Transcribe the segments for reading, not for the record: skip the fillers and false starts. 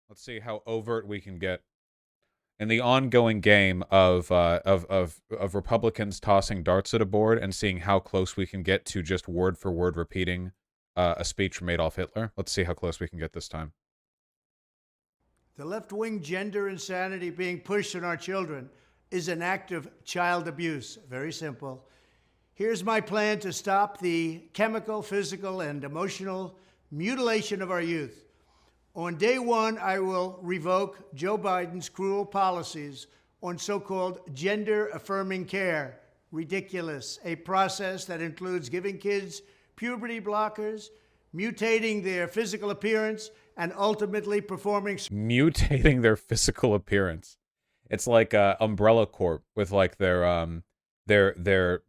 Let's see how overt we can get in the ongoing game of Republicans tossing darts at a board and seeing how close we can get to just word for word repeating a speech from Adolf Hitler. Let's see how close we can get this time. The left-wing gender insanity being pushed on our children is an act of child abuse. Very simple. Here's my plan to stop the chemical, physical, and emotional mutilation of our youth. On day one, I will revoke Joe Biden's cruel policies on so-called gender-affirming care. Ridiculous. A process that includes giving kids puberty blockers, mutating their physical appearance, and ultimately performing... Mutating their physical appearance. It's like Umbrella Corp with like their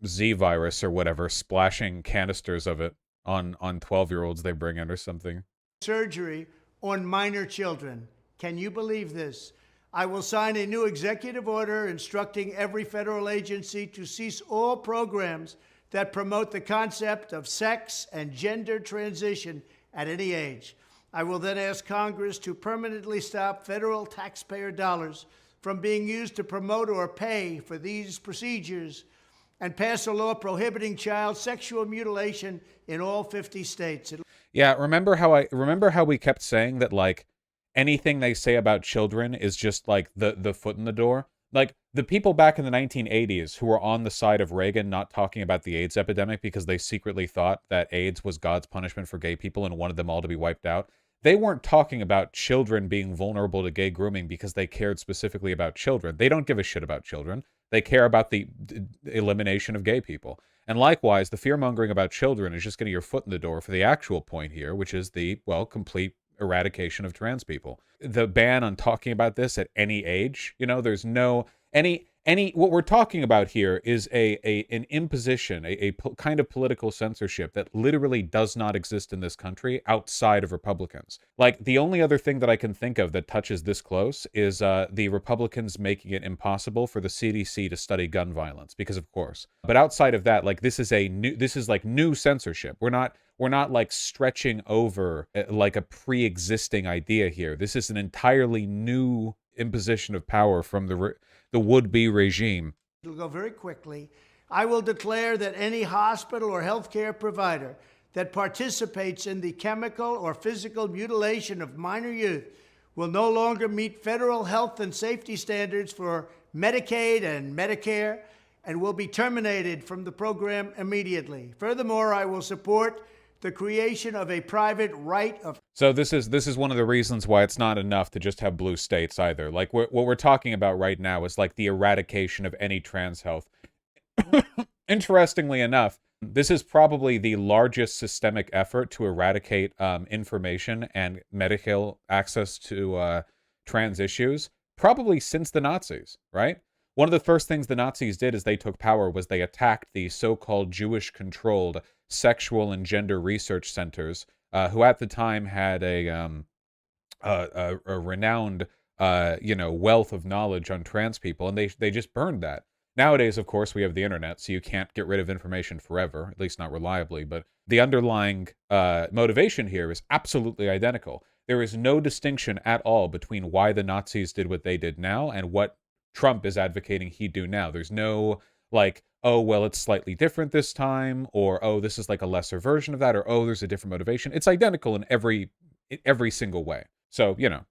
Z virus or whatever, splashing canisters of it on 12-year-olds they bring in or something. Surgery on minor children. Can you believe this? I will sign a new executive order instructing every federal agency to cease all programs that promote the concept of sex and gender transition at any age. I will then ask Congress to permanently stop federal taxpayer dollars from being used to promote or pay for these procedures and pass a law prohibiting child sexual mutilation in all 50 states. Yeah, remember how we kept saying that like anything they say about children is just like the foot in the door? Like the people back in the 1980s who were on the side of Reagan not talking about the AIDS epidemic because they secretly thought that AIDS was God's punishment for gay people and wanted them all to be wiped out. They weren't talking about children being vulnerable to gay grooming because they cared specifically about children. They don't give a shit about children. They care about the elimination of gay people. And likewise, the fear-mongering about children is just getting your foot in the door for the actual point here, which is the, well, complete eradication of trans people. The ban on talking about this at any age, you know, there's no, what we're talking about here is an imposition, kind of political censorship that literally does not exist in this country outside of Republicans. Like, the only other thing that I can think of that touches this close is the Republicans making it impossible for the CDC to study gun violence, because of course. But outside of that, like, this is like new censorship. We're not like stretching over like a pre-existing idea here. This is an entirely new imposition of power from the would-be regime. It'll go very quickly. I will declare that any hospital or healthcare provider that participates in the chemical or physical mutilation of minor youth will no longer meet federal health and safety standards for Medicaid and Medicare and will be terminated from the program immediately. Furthermore, I will support the creation of a private right of... So this is one of the reasons why it's not enough to just have blue states either. Like what we're talking about right now is like the eradication of any trans health. Interestingly enough, this is probably the largest systemic effort to eradicate information and medical access to trans issues, probably since the Nazis, right? One of the first things the Nazis did as they took power was they attacked the so-called Jewish-controlled sexual and gender research centers, who at the time had a renowned, wealth of knowledge on trans people, and they just burned that. Nowadays, of course, we have the internet, so you can't get rid of information forever, at least not reliably, but the underlying motivation here is absolutely identical. There is no distinction at all between why the Nazis did what they did now and what Trump is advocating he do now. There's no, like, oh, well, it's slightly different this time, or, oh, this is like a lesser version of that, or, oh, there's a different motivation. It's identical in every single way. So, you know,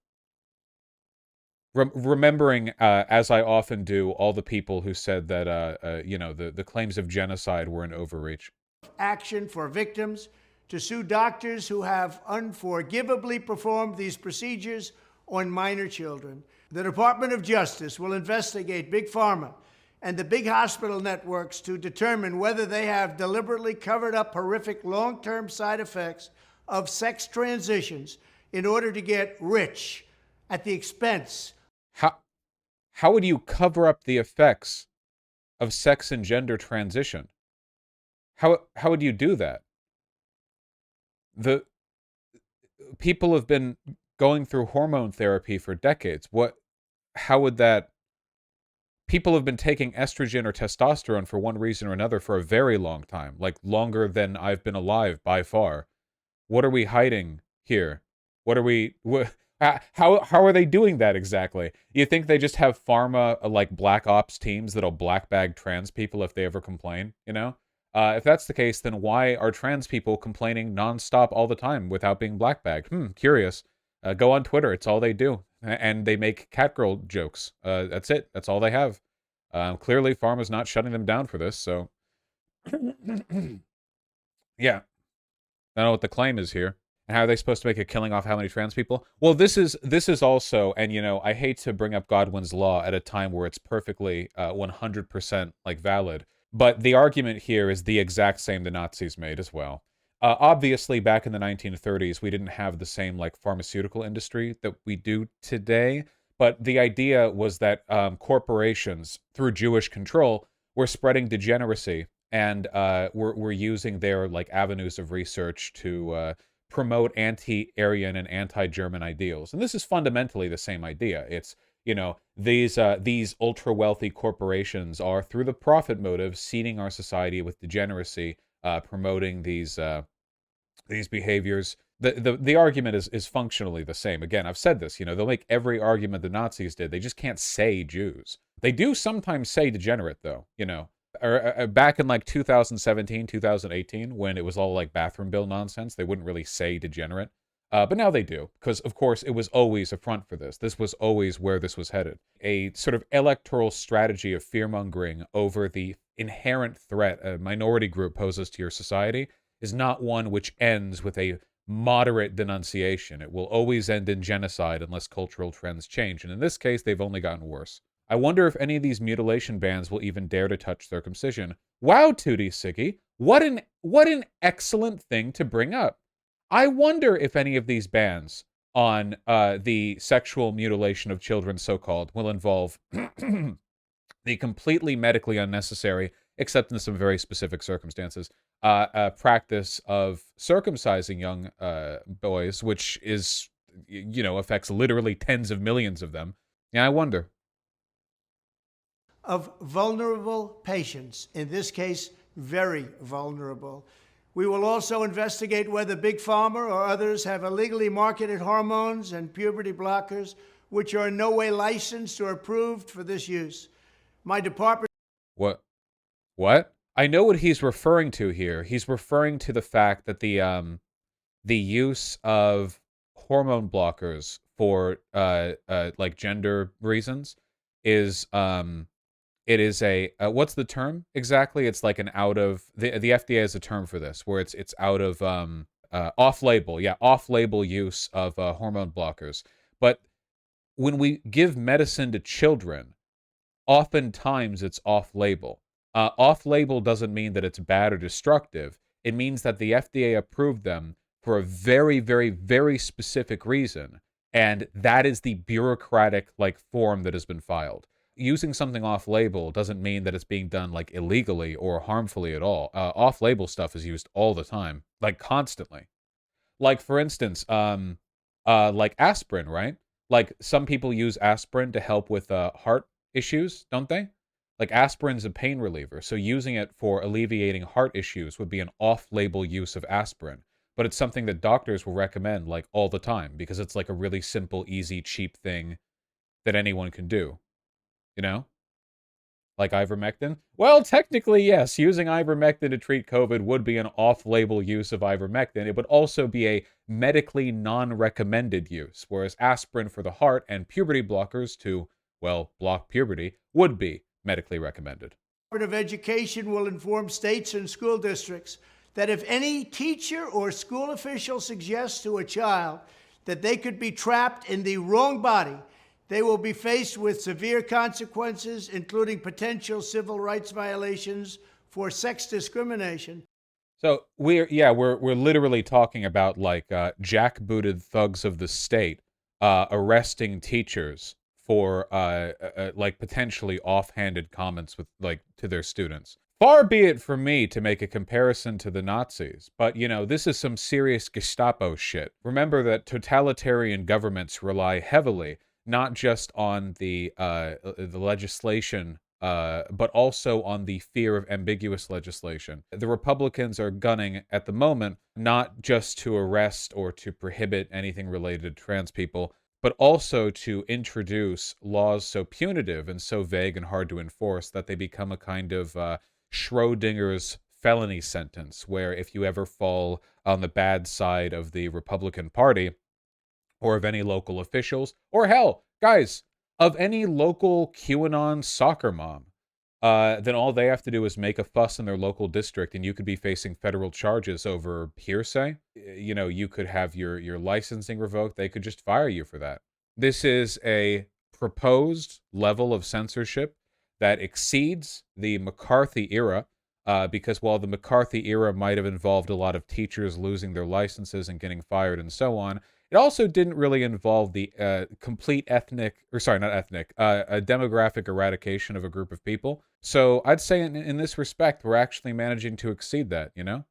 remembering, as I often do, all the people who said that, the claims of genocide were an overreach. Action for victims to sue doctors who have unforgivably performed these procedures on minor children. The Department of Justice will investigate Big Pharma and the big hospital networks to determine whether they have deliberately covered up horrific long-term side effects of sex transitions in order to get rich at the expense. How would you cover up the effects of sex and gender transition? How would you do that? The people have been going through hormone therapy for decades. How would that people have been taking estrogen or testosterone for one reason or another for a very long time, like longer than I've been alive by far. What are we hiding here? What are we? How are they doing that exactly? You think they just have pharma like black ops teams that'll black bag trans people if they ever complain? You know, if that's the case, then why are trans people complaining nonstop all the time without being black bagged? Curious. Go on Twitter. It's all they do, and they make catgirl jokes. That's it. That's all they have. Clearly, pharma's not shutting them down for this. So, yeah. I don't know what the claim is here. And how are they supposed to make a killing off how many trans people? Well, this is also, and you know, I hate to bring up Godwin's law at a time where it's perfectly 100% like valid, but the argument here is the exact same the Nazis made as well. Obviously, back in the 1930s, we didn't have the same like pharmaceutical industry that we do today, but the idea was that corporations, through Jewish control, were spreading degeneracy and we're using their like avenues of research to promote anti-Aryan and anti-German ideals. And this is fundamentally the same idea. It's, you know, these ultra-wealthy corporations are, through the profit motive, seeding our society with degeneracy, promoting these behaviors. The argument is functionally the same. Again, I've said this, you know, they'll make every argument the Nazis did. They just can't say Jews. They do sometimes say degenerate, though, you know. Or back in like 2017, 2018, when it was all like bathroom bill nonsense, they wouldn't really say degenerate. But now they do, because of course it was always a front for this. This was always where this was headed. A sort of electoral strategy of fear-mongering over the inherent threat a minority group poses to your society is not one which ends with a moderate denunciation. It will always end in genocide unless cultural trends change. And in this case, they've only gotten worse. I wonder if any of these mutilation bans will even dare to touch circumcision. Wow, Tootie Siggy, what an excellent thing to bring up. I wonder if any of these bans on the sexual mutilation of children, so-called, will involve the completely medically unnecessary, except in some very specific circumstances, practice of circumcising young boys, which is, you know, affects literally tens of millions of them. Yeah, I wonder. Of vulnerable patients, in this case, very vulnerable. We will also investigate whether Big Pharma or others have illegally marketed hormones and puberty blockers, which are in no way licensed or approved for this use. My department... What? I know what he's referring to here. He's referring to the fact that the use of hormone blockers for like gender reasons is it is a what's the term exactly? It's like an out of the FDA has a term for this where it's out of off-label, off-label use of hormone blockers. But when we give medicine to children, oftentimes it's off-label. Off-label doesn't mean that it's bad or destructive. It means that the FDA approved them for a very, very, very specific reason, and that is the bureaucratic like form that has been filed. Using something off-label doesn't mean that it's being done like illegally or harmfully at all. Off-label stuff is used all the time, like constantly. Like for instance, like aspirin, right? Like some people use aspirin to help with heart issues, don't they? Like aspirin's a pain reliever, so using it for alleviating heart issues would be an off-label use of aspirin. But it's something that doctors will recommend like all the time because it's like a really simple, easy, cheap thing that anyone can do. You know? Like ivermectin? Well, technically, yes. Using ivermectin to treat COVID would be an off-label use of ivermectin. It would also be a medically non-recommended use, whereas aspirin for the heart and puberty blockers to, well, block puberty would be medically recommended. The Department of Education will inform states and school districts that if any teacher or school official suggests to a child that they could be trapped in the wrong body, they will be faced with severe consequences, including potential civil rights violations for sex discrimination. So we're literally talking about like jackbooted thugs of the state arresting teachers for like potentially offhanded comments with like to their students. Far be it from me to make a comparison to the Nazis, but you know, this is some serious Gestapo shit. Remember that totalitarian governments rely heavily not just on the legislation, but also on the fear of ambiguous legislation. The Republicans are gunning at the moment not just to arrest or to prohibit anything related to trans people, but also to introduce laws so punitive and so vague and hard to enforce that they become a kind of Schrodinger's felony sentence, where if you ever fall on the bad side of the Republican Party, or of any local officials, or hell, guys, of any local QAnon soccer mom, then all they have to do is make a fuss in their local district, and you could be facing federal charges over hearsay. You know, you could have your licensing revoked. They could just fire you for that. This is a proposed level of censorship that exceeds the McCarthy era, because while the McCarthy era might have involved a lot of teachers losing their licenses and getting fired and so on, it also didn't really involve the complete a demographic eradication of a group of people. So I'd say in this respect, we're actually managing to exceed that, you know?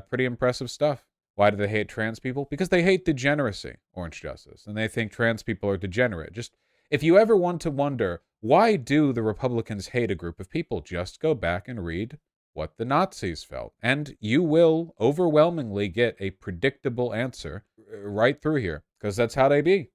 Pretty impressive stuff. Why do they hate trans people? Because they hate degeneracy, Orange Justice, and they think trans people are degenerate. Just, if you ever want to wonder, why do the Republicans hate a group of people? Just go back and read what the Nazis felt, and you will overwhelmingly get a predictable answer right through here, because that's how they be.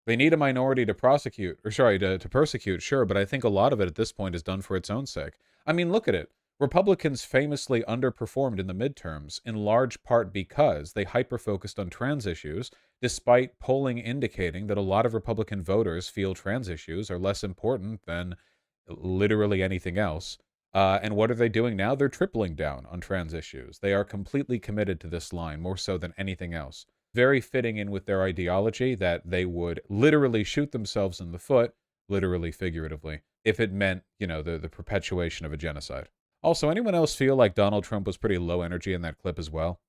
They need a minority to to persecute, sure, but I think a lot of it at this point is done for its own sake. I mean, look at it. Republicans famously underperformed in the midterms, in large part because they hyper-focused on trans issues, despite polling indicating that a lot of Republican voters feel trans issues are less important than literally anything else. And what are they doing now? They're tripling down on trans issues. They are completely committed to this line, more so than anything else. Very fitting in with their ideology that they would literally shoot themselves in the foot, literally, figuratively, if it meant, you know, the perpetuation of a genocide. Also, anyone else feel like Donald Trump was pretty low energy in that clip as well?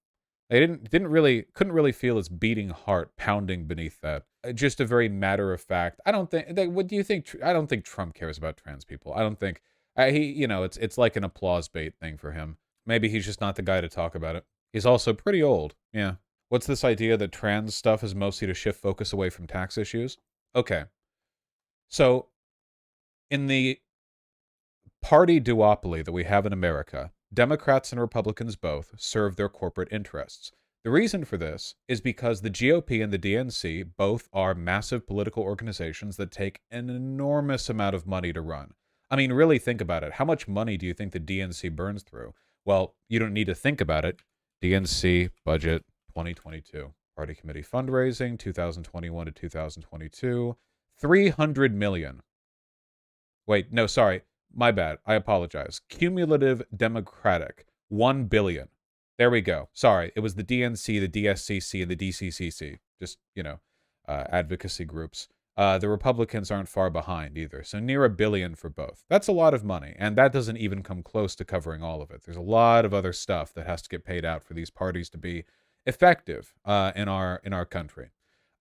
They couldn't really feel his beating heart pounding beneath that. Just a very matter of fact. I don't think. What do you think? I don't think Trump cares about trans people. I don't think you know, it's like an applause bait thing for him. Maybe he's just not the guy to talk about it. He's also pretty old. Yeah. What's this idea that trans stuff is mostly to shift focus away from tax issues? Okay. So, in the party duopoly that we have in America, Democrats and Republicans both serve their corporate interests. The reason for this is because the GOP and the DNC both are massive political organizations that take an enormous amount of money to run. I mean, really think about it. How much money do you think the DNC burns through? Well, you don't need to think about it. DNC budget 2022. Party committee fundraising 2021 to 2022. 300 million. Wait, no, sorry. My bad. I apologize. Cumulative Democratic, 1 billion. There we go. Sorry, it was the DNC, the DSCC, and the DCCC. Just, you know, advocacy groups. The Republicans aren't far behind either, so near $1 billion for both. That's a lot of money, and that doesn't even come close to covering all of it. There's a lot of other stuff that has to get paid out for these parties to be effective in our country.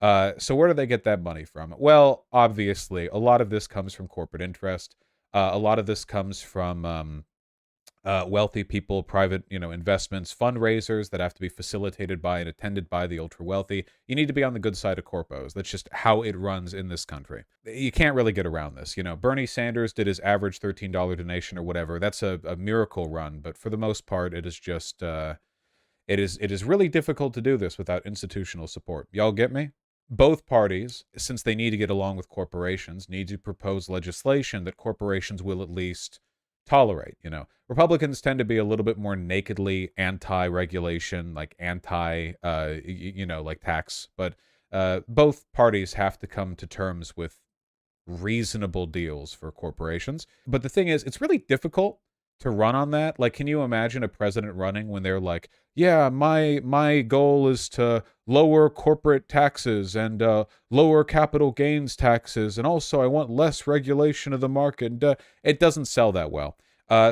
So where do they get that money from? Well, obviously, a lot of this comes from corporate interest. A lot of this comes from wealthy people, private, you know, investments, fundraisers that have to be facilitated by and attended by the ultra wealthy. You need to be on the good side of corpos. That's just how it runs in this country. You can't really get around this. You know, Bernie Sanders did his average $13 donation or whatever. That's a miracle run, but for the most part, it is just it is really difficult to do this without institutional support. Y'all get me? Both parties, since they need to get along with corporations, need to propose legislation that corporations will at least tolerate. You know, Republicans tend to be a little bit more nakedly anti-regulation, like you know, like tax. But both parties have to come to terms with reasonable deals for corporations. But the thing is, it's really difficult to run on that. Like, can you imagine a president running when they're like, yeah, my goal is to lower corporate taxes and lower capital gains taxes, and also I want less regulation of the market. It doesn't sell that well.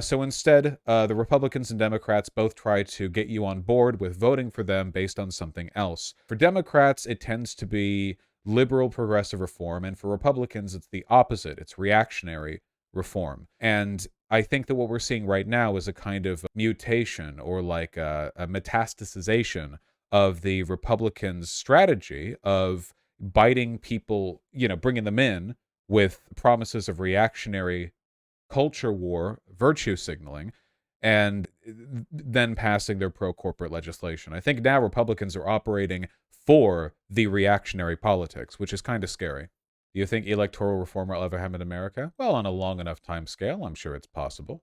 So instead, the Republicans and Democrats both try to get you on board with voting for them based on something else. For Democrats, it tends to be liberal progressive reform, and for Republicans, it's the opposite. It's reactionary reform. And I think that what we're seeing right now is a kind of mutation, or like a metastasization of the Republicans' strategy of biting people, bringing them in with promises of reactionary culture war, virtue signaling, and then passing their pro-corporate legislation. I think now Republicans are operating for the reactionary politics, which is kind of scary. Do you think electoral reform will ever happen in America? Well, on a long enough time scale, I'm sure it's possible.